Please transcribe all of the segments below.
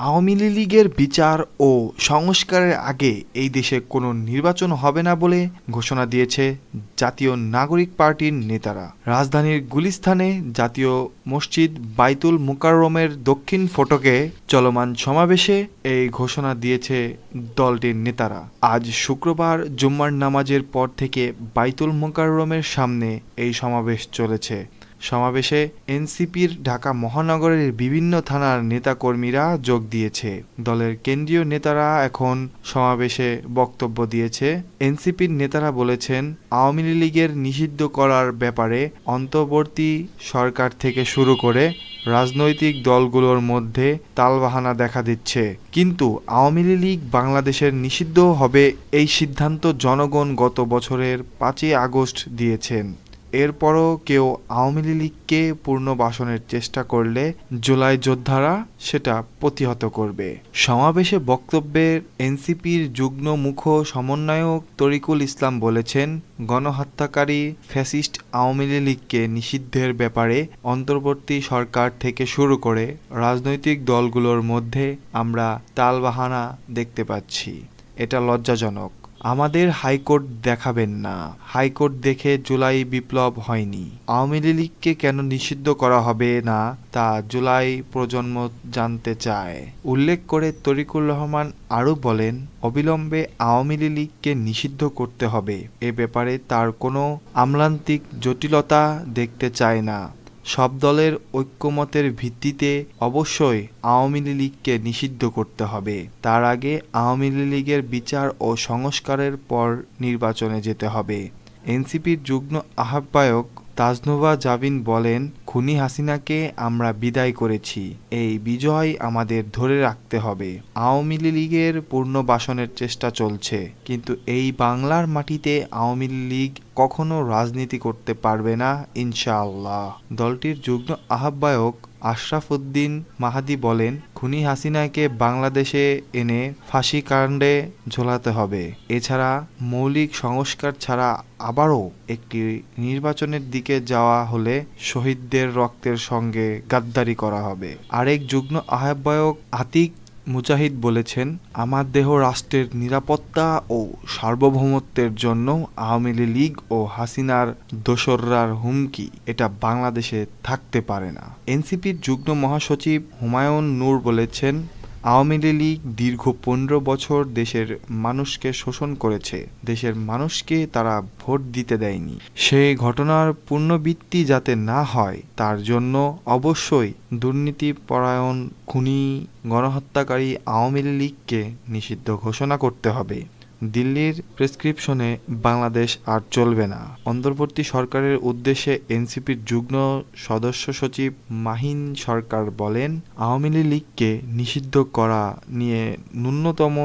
আওয়ামী লীগের বিচার ও সংস্কারের আগে এই দেশে কোনো নির্বাচন হবে না বলে ঘোষণা দিয়েছে জাতীয় নাগরিক পার্টির নেতারা। রাজধানীর গুলিস্তানে জাতীয় মসজিদ বাইতুল মুকাররমের দক্ষিণ ফটকে চলমান সমাবেশে এই ঘোষণা দিয়েছে দলটির নেতারা। আজ শুক্রবার জুম্মার নামাজের পর থেকে বাইতুল মুকাররমের সামনে এই সমাবেশ চলেছে। সমাবেশে এনসিপির ঢাকা মহানগরের বিভিন্ন থানার নেতাকর্মীরা যোগ দিয়েছে। দলের কেন্দ্রীয় নেতারা এখন সমাবেশে বক্তব্য দিয়েছে। এনসিপির নেতারা বলেছেন, আওয়ামী লীগের নিষিদ্ধ করার ব্যাপারে অন্তর্বর্তী সরকার থেকে শুরু করে রাজনৈতিক দলগুলোর মধ্যে তালবাহানা দেখা দিচ্ছে। কিন্তু আওয়ামী লীগ বাংলাদেশের নিষিদ্ধ হবে এই সিদ্ধান্ত জনগণ গত বছরের ৫ই আগস্ট দিয়েছেন। এরপরও কেউ আওয়ামী লীগকে পুনর্বাসনের চেষ্টা করলে জুলাই যোদ্ধারা সেটা প্রতিহত করবে। সমাবেশে বক্তব্যে এনসিপির যুগ্ম মুখ্য সমন্বয়ক তরিকুল ইসলাম বলেছেন, গণহত্যাকারী ফ্যাসিস্ট আওয়ামী লীগকে নিষিদ্ধের ব্যাপারে অন্তর্বর্তী সরকার থেকে শুরু করে রাজনৈতিক দলগুলোর মধ্যে আমরা তালবাহানা দেখতে পাচ্ছি। এটা লজ্জাজনক। আমাদের হাইকোর্ট দেখাবেন না। হাইকোর্ট দেখে জুলাই বিপ্লব হয়নি। আওয়ামী লীগকে কেন নিষিদ্ধ করা হবে না তা জুলাই প্রজন্ম জানতে চায়। উল্লেখ করে তরিকুর রহমান আরও বলেন, অবিলম্বে আওয়ামী লীগকে নিষিদ্ধ করতে হবে। এ ব্যাপারে তার কোনো আমলান্তিক জটিলতা দেখতে চায় না। সব দলের ঐক্যমতের ভিত্তিতে অবশ্যই আওয়ামী লীগকে নিষিদ্ধ করতে হবে। তার আগে আওয়ামী লীগের বিচার ও সংস্কারের পর নির্বাচনে যেতে হবে। এনসিপির যুগ্ম আহ্বায়ক তাজনুভা জাবিন বলেন, খুনি হাসিনাকে আমরা বিদায় করেছি। এই বিজয় আমাদের ধরে রাখতে হবে। আওয়ামী লীগের পুনর্বাসনের চেষ্টা চলছে, কিন্তু এই বাংলার মাটিতে আওয়ামী লীগ কখনো রাজনীতি করতে পারবে না ইনশাআল্লাহ। দলটির যুগ্ম আহ্বায়ক আশরাফ উদ্দিন মাহাদি বলেন, খুনি হাসিনাকে বাংলাদেশে এনে ফাঁসি কাণ্ডে ঝোলাতে হবে। এছাড়া মৌলিক সংস্কার ছাড়া আবারও একটি নির্বাচনের দিকে যাওয়া হলে শহীদদের রক্তের সঙ্গে গাদ্দারি করা হবে। আরেক যুগ্ম আহ্বায়ক আতিক মুজাহিদ বলেছেন, আমার দেহ রাষ্ট্রের নিরাপত্তা ও সার্বভৌমত্বের জন্য আওয়ামী লীগ ও হাসিনার দোসররার হুমকি এটা বাংলাদেশে থাকতে পারে না। এনসিপির যুগ্ম মহাসচিব হুমায়ুন নূর বলেছেন, আওয়ামী লীগ দীর্ঘ ১৫ বছর দেশের মানুষকে শোষণ করেছে। দেশের মানুষকে তারা ভোট দিতে দেয়নি। সেই ঘটনার পুনরাবৃত্তি যাতে না হয় তার জন্য অবশ্যই দুর্নীতিপরায়ণ খুনি গণহত্যাকারী আওয়ামী লীগকে নিষিদ্ধ ঘোষণা করতে হবে। দিল্লির প্রেসক্রিপশনে বাংলাদেশ আর চলবে না। অন্তর্বর্তী সরকারের উদ্দেশ্যে এনসিপির যুগ্ম সদস্য সচিব মাহিন সরকার বলেন, আওয়ামী লীগকে নিষিদ্ধ করা নিয়ে ন্যূনতম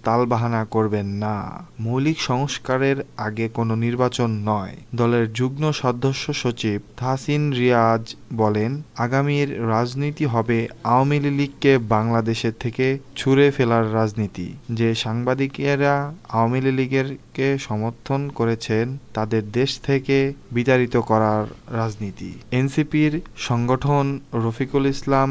তালবাহানা করবেন না। মৌলিক সংস্কারের আগে কোনো নির্বাচন নয়। দলের যুগ্ম সদস্য সচিব তাহসিন রিয়াজ বলেন, আগামীর রাজনীতি হবে আওয়ামী লীগকে বাংলাদেশের থেকে ছুঁড়ে ফেলার রাজনীতি। যে সাংবাদিকেরা আওয়ামী লীগকে সমর্থন করেছেন তাদের দেশ থেকে বিতাড়িত করার রাজনীতি। এনসিপির সংগঠন রফিকুল ইসলাম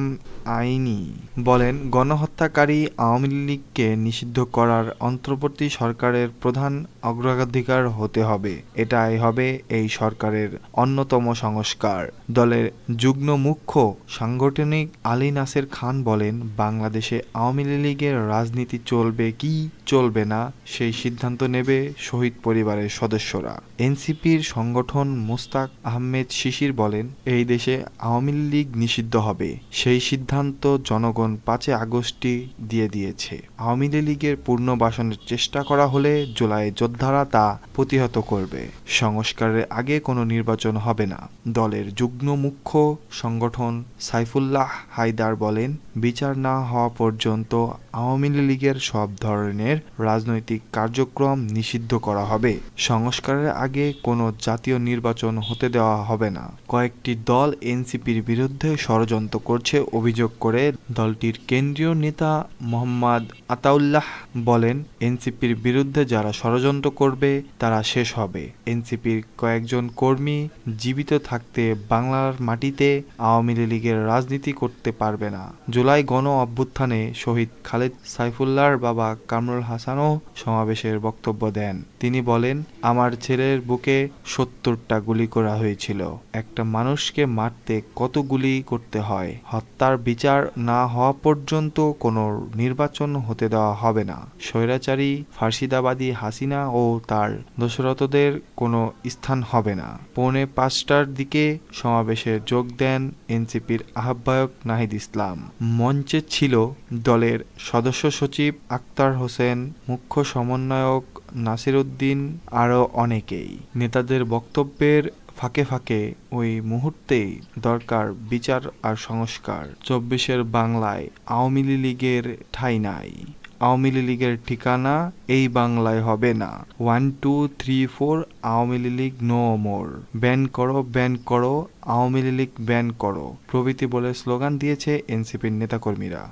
আইনি বলেন, গণহত্যাকারী আওয়ামী লীগকে নিষিদ্ধ করার অন্তর্বর্তী সরকারের প্রধান অগ্রাধিকার হতে হবে। এটাই হবে এই সরকারের অন্যতম সংস্কার। দলের যুগ্ম মুখ্য সাংগঠনিক আলী নাসের খান বলেন, বাংলাদেশে আওয়ামী লীগের রাজনীতি চলবে কি চলবে না সেই সিদ্ধান্ত নেবে শহীদ পরিবারের সদস্যরা। এনসিপির সংগঠন মোস্তাক আহমেদ শিশির বলেন, এই দেশে আওয়ামী লীগ নিষিদ্ধ হবে সেই সিদ্ধান্ত জনগণ ৫ই আগস্টই দিয়ে দিয়েছে। আওয়ামী লীগের পুনর্বাসনের চেষ্টা করা হলে জুলাই যোদ্ধারা তা প্রতিহত করবে। সংস্কারের আগে কোনো নির্বাচন হবে না। দলের যুগ্ম মুখ্য সংগঠন সাইফুল্লাহ হায়দার বলেন, বিচার না হওয়া পর্যন্ত আওয়ামী লীগের সব ধরনের রাজনৈতিক কার্যক্রম নিষিদ্ধ করা হবে। সংস্কারের আগে কোনো জাতীয় নির্বাচন হতে দেওয়া হবে না। কয়েকটি দল এনসিপির বিরুদ্ধে ষড়যন্ত্র করছে অভিযোগ করে দলটির কেন্দ্রীয় নেতা মোহাম্মদ আতাউল্লাহ বলেন, এনসিপির বিরুদ্ধে যারা ষড়যন্ত্র করবে তারা শেষ হবে। এনসিপির কয়েকজন কর্মী জীবিত থাকতে বাংলার মাটিতে আওয়ামী লীগের রাজনীতি করতে পারবে না। জুলাই গণ অভ্যুত্থানে শহীদ খালেদ সাইফুল্লাহর বাবা কামরুল হাসানও সমাবেশের বক্তব্য দেন। তিনি বলেন, আমার ছেলের বুকে ৭০টা গুলি করা হয়েছিল। একটা মানুষকে মারতে কত গুলি করতে হয়? হত্যার বিচার না হওয়া পর্যন্ত কোনো নির্বাচন হতে দেওয়া হবে না। স্বৈরাচারী ফার্সিদাবাদী হাসিনা ও তার দোসরদের কোনো স্থান হবে না। পৌনে ৫টার দিকে সমাবেশে যোগ দেন এনসিপির আহ্বায়ক নাহিদ ইসলাম। মঞ্চে ছিল দলের সদস্য সচিব আক্তার হোসেন, মুখ্য সমন্বয়ক নাসির উদ্দিন, আরও অনেকেই। নেতাদের বক্তব্যের ফাঁকে ফাঁকে ওই মুহূর্তেই দরকার বিচার আর সংস্কার। ২৪-এর বাংলায় আওয়ামী লীগের ঠাঁই নাই। আওয়ামী লীগের ঠিকানা এই বাংলায় হবে না। 1, 2, 3, 4 Awami League no more. Ban করো, ব্যান করো, আওয়ামী লীগ ব্যান করো প্রভৃতি বলে স্লোগান দিয়েছে এনসিপির নেতাকর্মীরা।